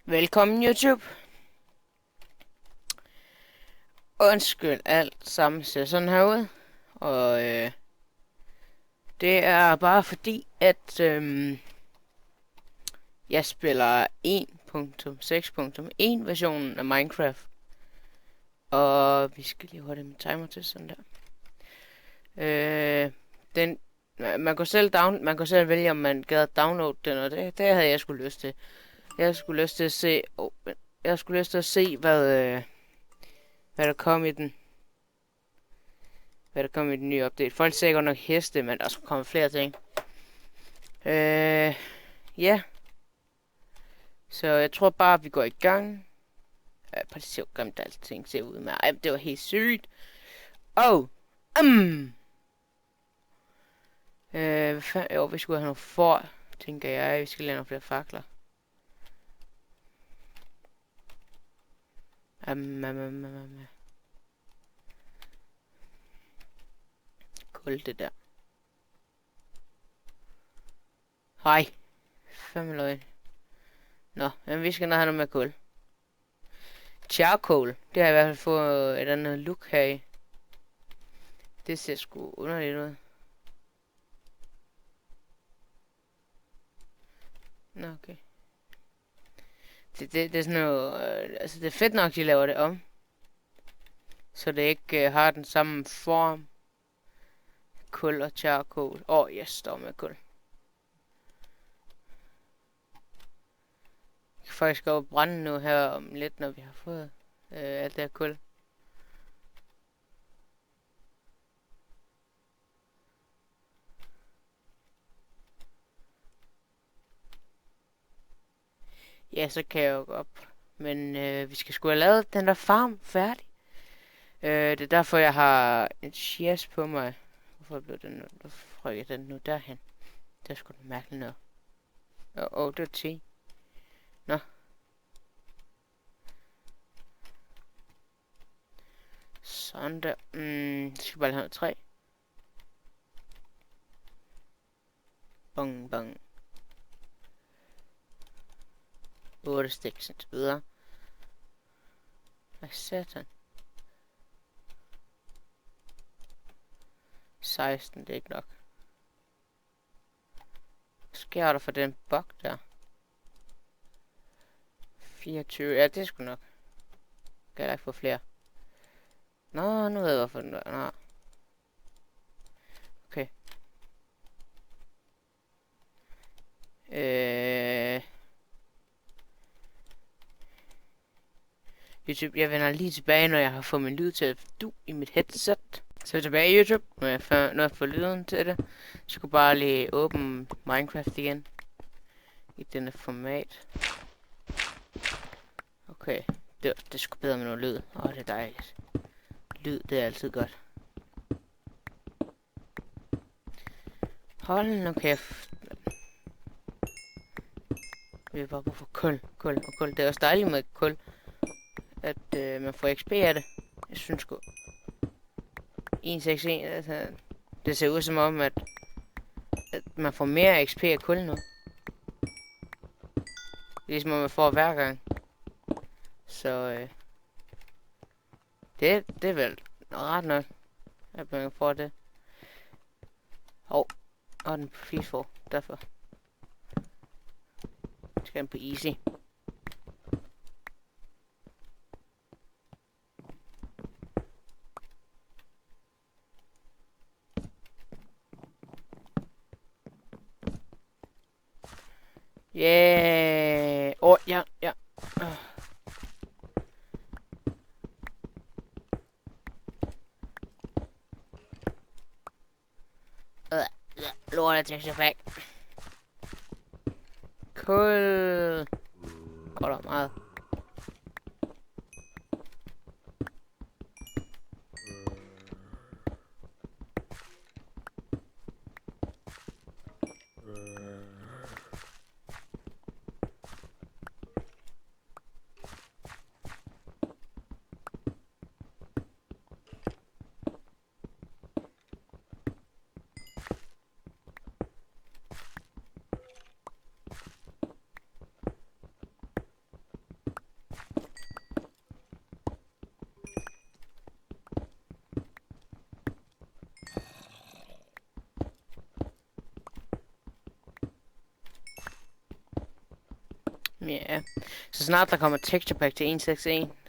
Velkommen YouTube. Undskyld alt sammen ser sådan her ud. Og det er bare fordi, at jeg spiller 1.6.1 versionen af Minecraft. Og vi skal lige hurtigt med timer til sådan der. Man kunne selv vælge, om man gad downloade den, og det havde jeg sgu lyst til. Jeg skulle lyst til at se, hvad der kom i den. Hvad der kom i den nye update. Folk sagde godt nok heste, men der skulle komme flere ting. Ja. Så jeg tror bare, at vi går i gang. Prøv at se, hvor grimt alting ser ud med. Ej, det var helt sygt. Hvad fanden? Jo, vi skulle have nogle får, tænker jeg. Vi skal lave nogle flere fakler. Kul det der. Hej. Fandme løgn. Nå, jamen vi skal nok have noget med kul. Charcoal. Det har jeg i hvert fald fået et andet look her i. Det ser sgu underligt ud. Nå, okay. Det er sådan noget... altså, det er fedt nok, de laver det om. Så det ikke har den samme form. Kul og charcoal. Jeg står med kul. Jeg kan faktisk gå og brænde nu her om lidt, når vi har fået alt det her kul. Ja, så kan jeg jo gå op. Men vi skal sgu have lavet den der farm færdig. Det er derfor, jeg har en shears på mig. Hvorfor blev den nu? Hvorfor den nu derhen? Det er sgu da mærkeligt noget. Det var 10. Nå. Sådan der. Så skal bare have noget træ. Bong, bong. 8 sticks indtil videre. Hvad satan? 16, det er ikke nok. Hvad sker der for den bug der? 24, ja det er sgu nok. Kan jeg ikke få flere? Nå, nu ved jeg hvorfor den var. Nå. Okay. YouTube, jeg vender lige tilbage, når jeg har fået min lyd til at du i mit headset. Så er jeg tilbage i YouTube, når jeg får lyden til det. Så skulle bare lige åbne Minecraft igen. I denne format. Okay, det skulle bedre med noget lyd. Det er dejligt. Lyd, det er altid godt. Hold nu kæft. Vi er bare brug for kul. Det er også dejligt med kul. At man får XP af det. Jeg synes sgu. 161, altså, det ser ud som om, at man får mere XP af kul nu. Ligesom om man får hver gang. Så det er vel ret nok, at man får det. Den på FIFA, derfor. Skal den på easy. Yeah. Ja. Lort, jeg tager væk. Kul. Der er meget. Ja. Så snart der kommer texture pack til 1.6.1,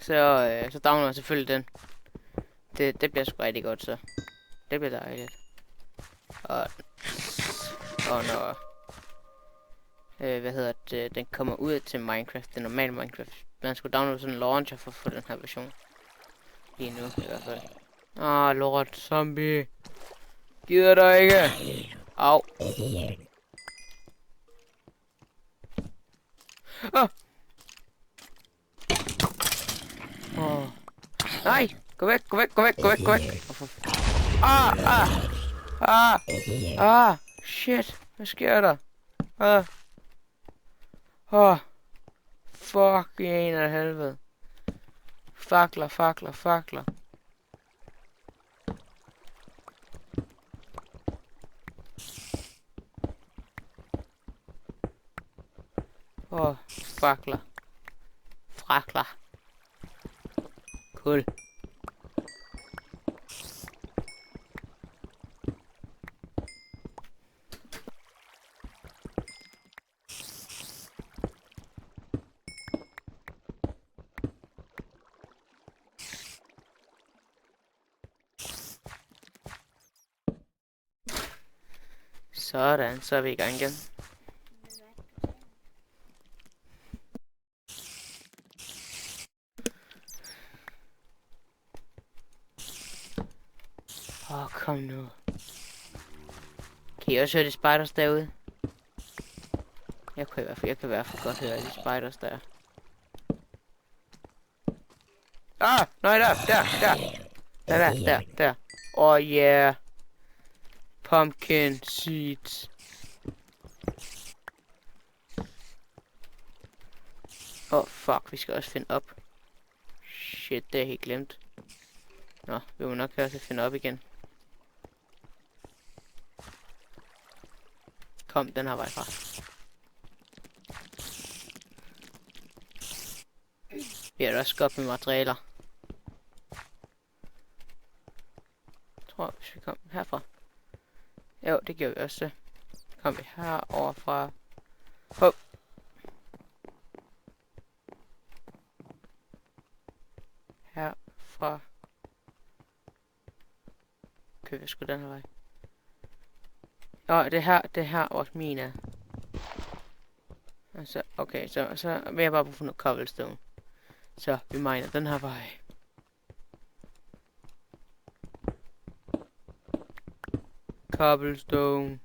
så downloader jeg selvfølgelig den. Det bliver sgu rigtig godt, så. Det bliver dejligt. Og når hvad hedder det, den kommer ud til Minecraft, den normale Minecraft. Man skulle downloade sådan en launcher for at få den her version. Lige nu i hvert fald. Lort, zombie. Gider dig ikke? Au. Nej! Gå væk, gå væk, gå væk, gå væk, gå væk. Shit. Hvad sker der? Fuck i en af helvede. Fakler, fakler, fakler. Fakler. Frakler. Cool. Sådan, så er vi i gang igen. Kom nu. Kan I også høre de spiders derude? Jeg kan i hvert fald godt høre de spiders der. Nej, der. Oh yeah. Pumpkin seeds. Fuck, vi skal også finde op. Shit, det er helt glemt. Nå, vi må nok også finde op igen. Kom, den her vej fra. Vi har også godt med materialer. Jeg tror, hvis vi kom herfra. Jo, det gjorde vi også. Kom vi herover fra. Herfra. Kører vi sgu den her vej. Det er her vores mine er. Altså, okay, så vil jeg bare bruge noget cobblestone. Så vi miner den her vej. Cobblestone.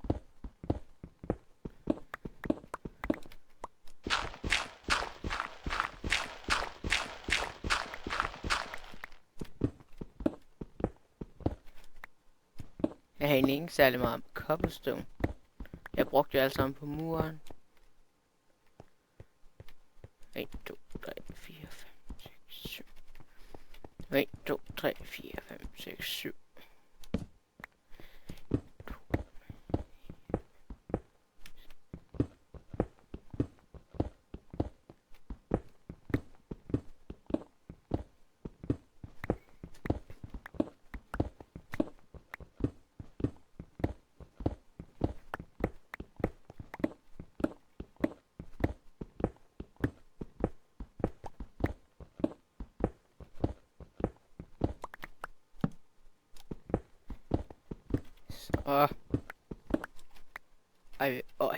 Jeg har egentlig ikke særlig meget cobblestone. Jeg brugte jo alt sammen på muren. 1, 2, 3, 4, 5, 6, 7. 1, 2, 3, 4, 5, 6, 7.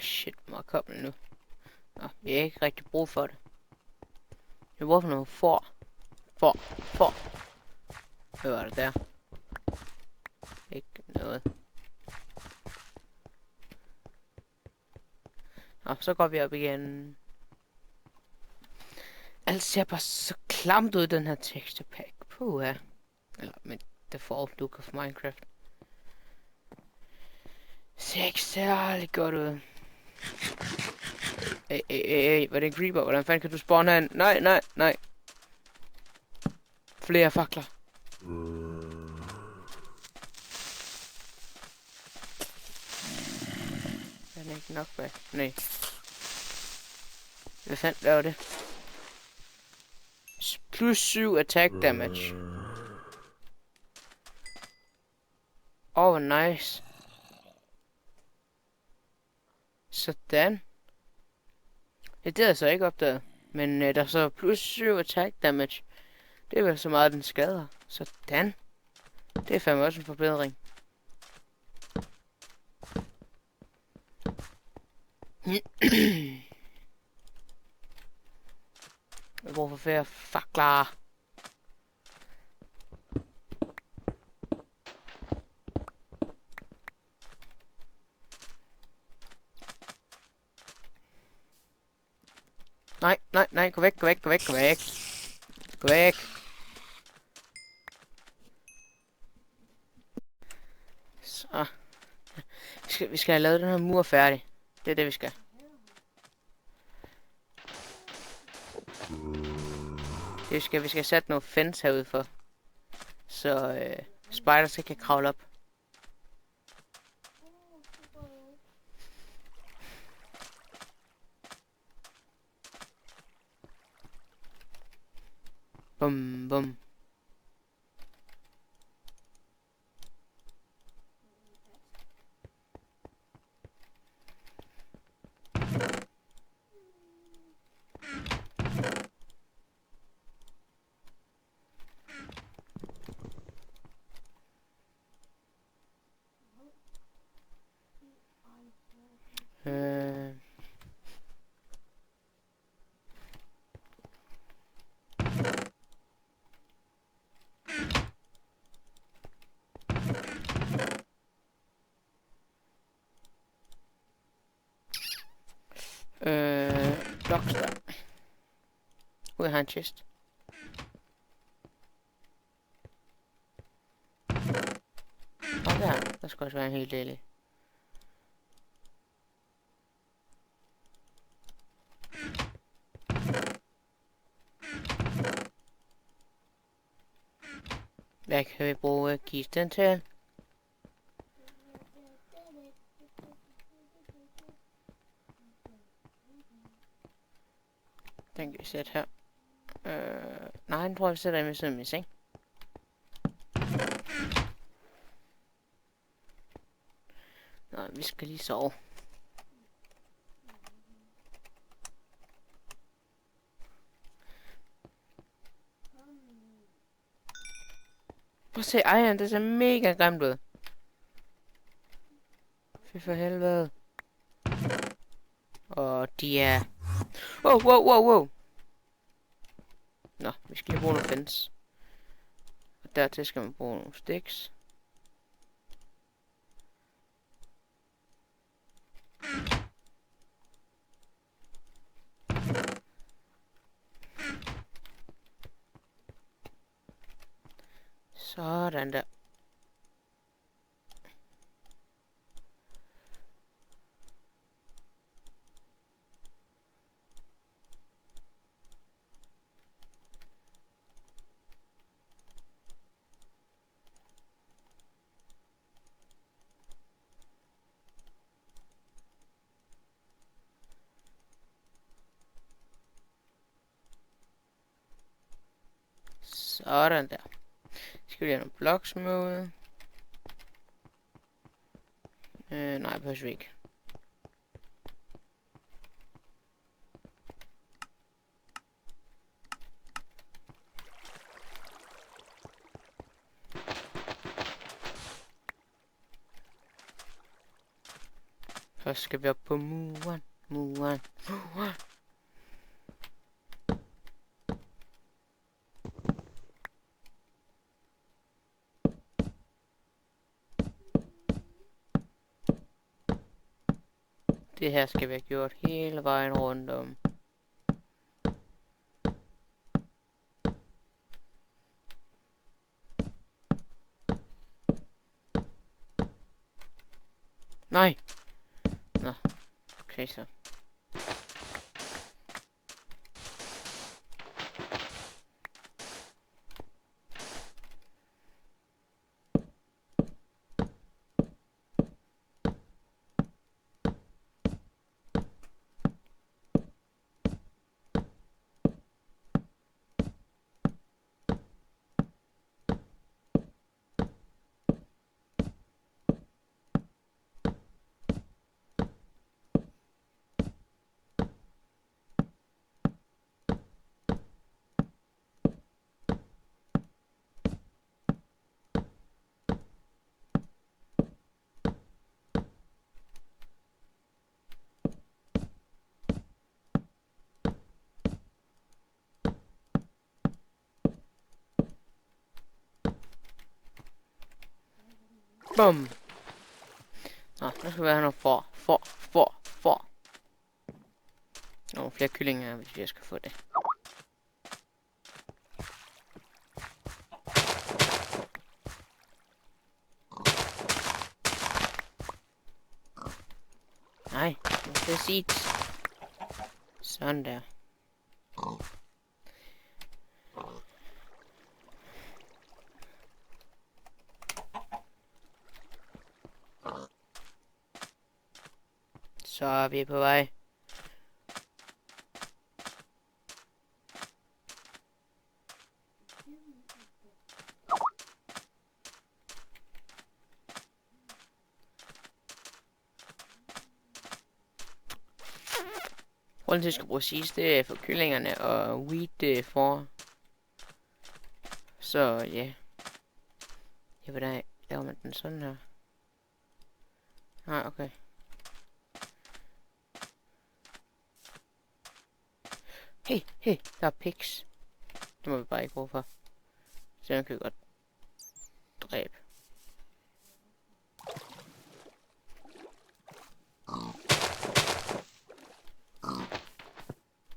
Shit, må koble nu. Vi har ikke rigtig brug for det. Jeg bruger for noget for. Hvad var det der? Ikke noget. Så går vi op igen. Alt ser bare så klamt ud, den her texture pack. Puha. Eller med default look of Minecraft. Ser ikke særlig godt ud. Var det en creeper? Hvordan fanden kan du spawne han? Nej. Flere fakler. Den er ikke nok bag. Nej. Hvad fanden var det? Plus 7 attack damage. Hvor nice. Sådan. Det er så ikke opdaget. Men der er så plus 7 attack damage. Det er vel så meget, den skader. Sådan. Det er fandme også en forbedring. Jeg bruger for flere fakler. Nej, nej, nej, gå væk, gå væk, gå væk, gå væk. Gå væk. Så. Vi skal have lavet den her mur færdig. Det er det, vi skal. Vi skal have sat noget fence herude for. Så spiders ikke kan kravle op. Bum, bum. Blocks der. Ud har en chest. Og der skal også være en hel del i. Hvad kan vi bruge kisten til? Den kan vi sætte her. Nej, den tror jeg, vi sætter den ved siden af min seng. Nå, vi skal lige sove. Prøv at se, ejeren, det ser mega grimt ud. Fy for helvede. Og de er... Wow, wow, wow, wow. Nå, vi skal lige bruge noget fence. Og dertil skal man bruge nogle sticks. Sådan der. Sådan der. Skal vi have nogle blocks med? Nej, behøver vi ikke. Så skal vi op på muren. Muren. Muren. Det her skal vi have gjort hele vejen rundt om. Nej. Nå. Okay så. Bum. Nå, nu skal vi have noget får. Nogle flere kyllinger, hvis jeg skal få det. Nej, det er seeds. Sådan der. Så er vi på vej. Grunden til, at jeg skal bruge seeds, det er for kyllingerne, og wheat, det er for. Så ja. Jeg ved da, laver man den sådan her? Nej, okay. Hey, der er pigs. Det må vi bare ikke bruge for. Så den kan vi godt dræbe.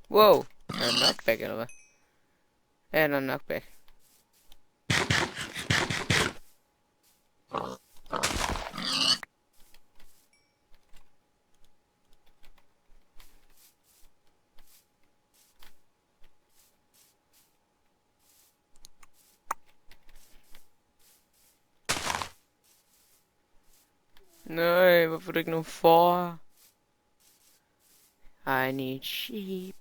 Wow! Er der knockback, eller hvad? Ja, der er knockback. Nej, hvorfor er der ikke nogen får? I need sheep.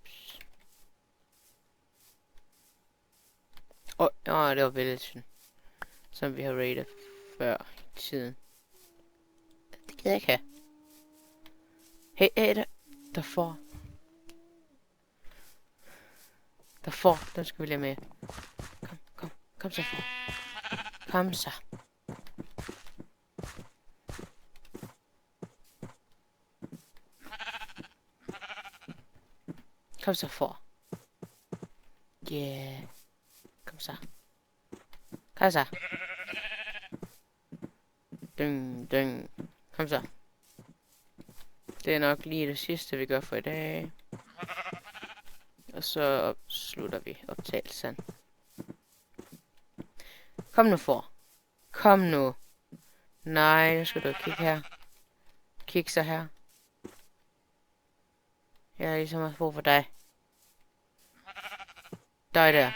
Det var villagen, som vi har rated før i tiden. Det gider jeg ikke have. Hey, der får. Der får, den skal vi lige med. Kom så for. Kom så. Kom så for. Yeah. Kom så. Kom så. Ding. Kom så. Det er nok lige det sidste, vi gør for i dag. Og så slutter vi optagelsen. Kom nu for. Kom nu. Nej, nu skal du kigge her. Kig så her. Jeg har ligesom også brug for dig. Dig der.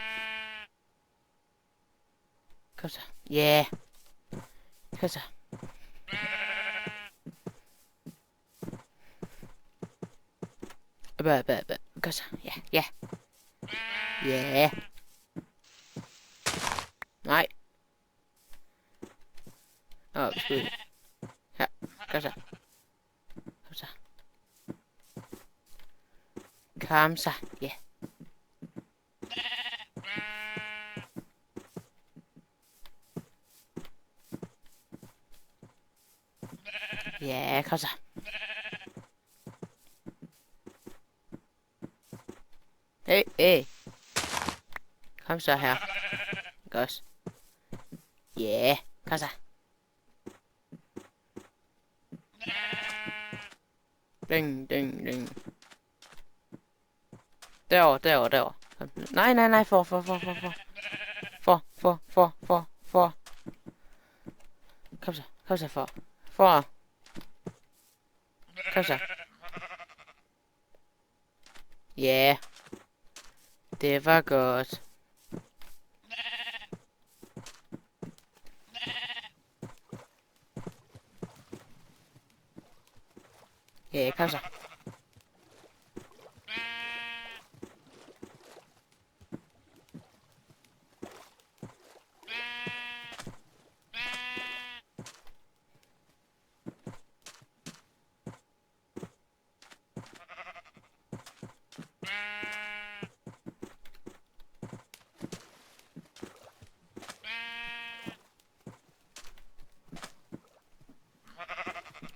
Kom så. Yeah. Kom så. Kom så. Ja. Ja. Nej. Skud. Her. Kom så. Kom så. Ja. Ja, kom så. Hey. Kom så her. Godt. Ja, kom så. Ding. Derovre. Nej, for. Kom så, for. Kom så. Ja. Det var godt. Ja, kom så.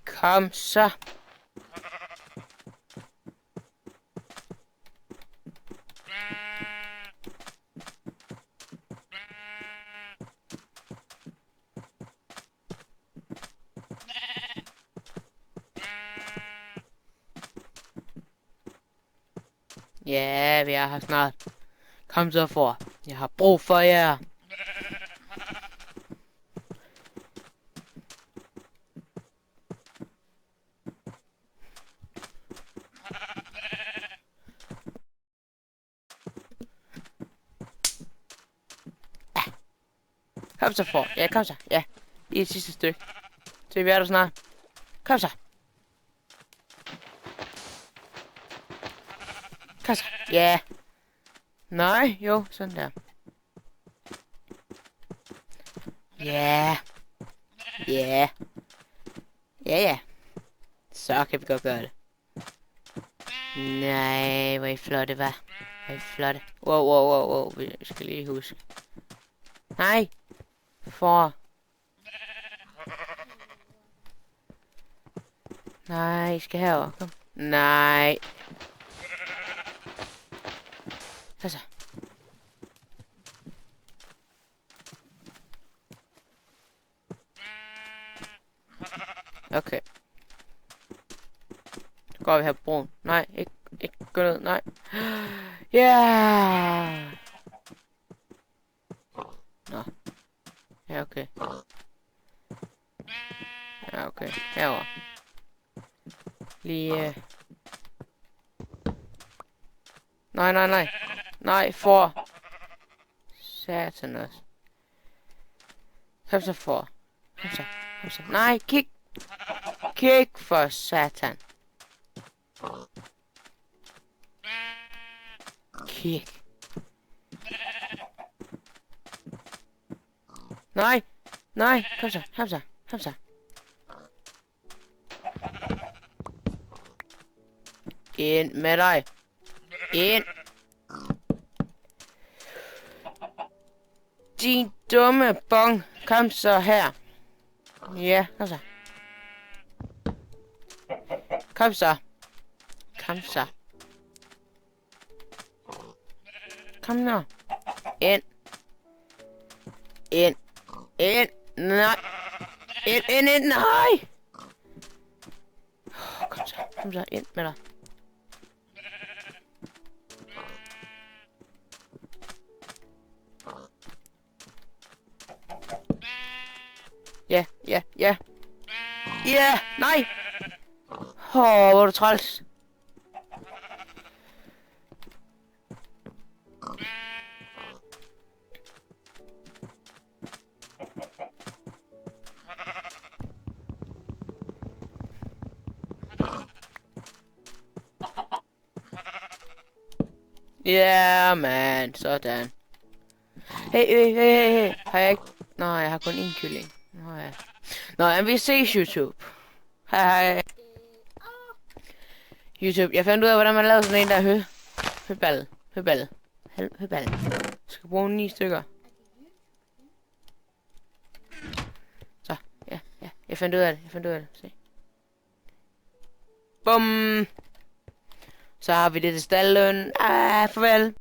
Kom så. Ja, vi er her snart. Kom så for. Jeg har brug for jer. Kom så for. Ja, kom så. Ja. Lige et sidste stykke. Så vi er der snart. Kom så. Kom så. Ja. Nej, jo, sådan der. Ja. Ja. Ja, ja. Så kan vi godt gøre det. Nej, hvor er I flotte, hva'? Hvor er I flotte. Wow. Vi skal lige huske. Nej. For. Nej, I skal herover. Kom. Nej. Så. Okay. Så går vi her på broen. Nej, ikke gå ned. Nej. Ja. Yeah! Nå. Ja, okay. Ja, okay. Herover. Lige... Nej. Nej, for. Satan også. Kom så for. Kom så. Nej, kig. Kig for satan. Kig. Nej. Kom så. Ind med dig. Ind. Din dumme bong. Kom så her. Ja, kom så. Kom nu. Ind. Nej. Ind. Nej. Kom så. Ind med dig. Ja, nej. Hvor er du træls. Ja, man. Sådan. Hey. Har jeg ikke... Nå, jeg har kun én kylling. Nå, ja, vi ses YouTube. Hej. YouTube, jeg fandt ud af, hvordan man lavede sådan en der høball. Jeg skal bruge 9 stykker. Så, ja. Jeg fandt ud af det. Se. Bum. Så har vi det til stallen. Farvel.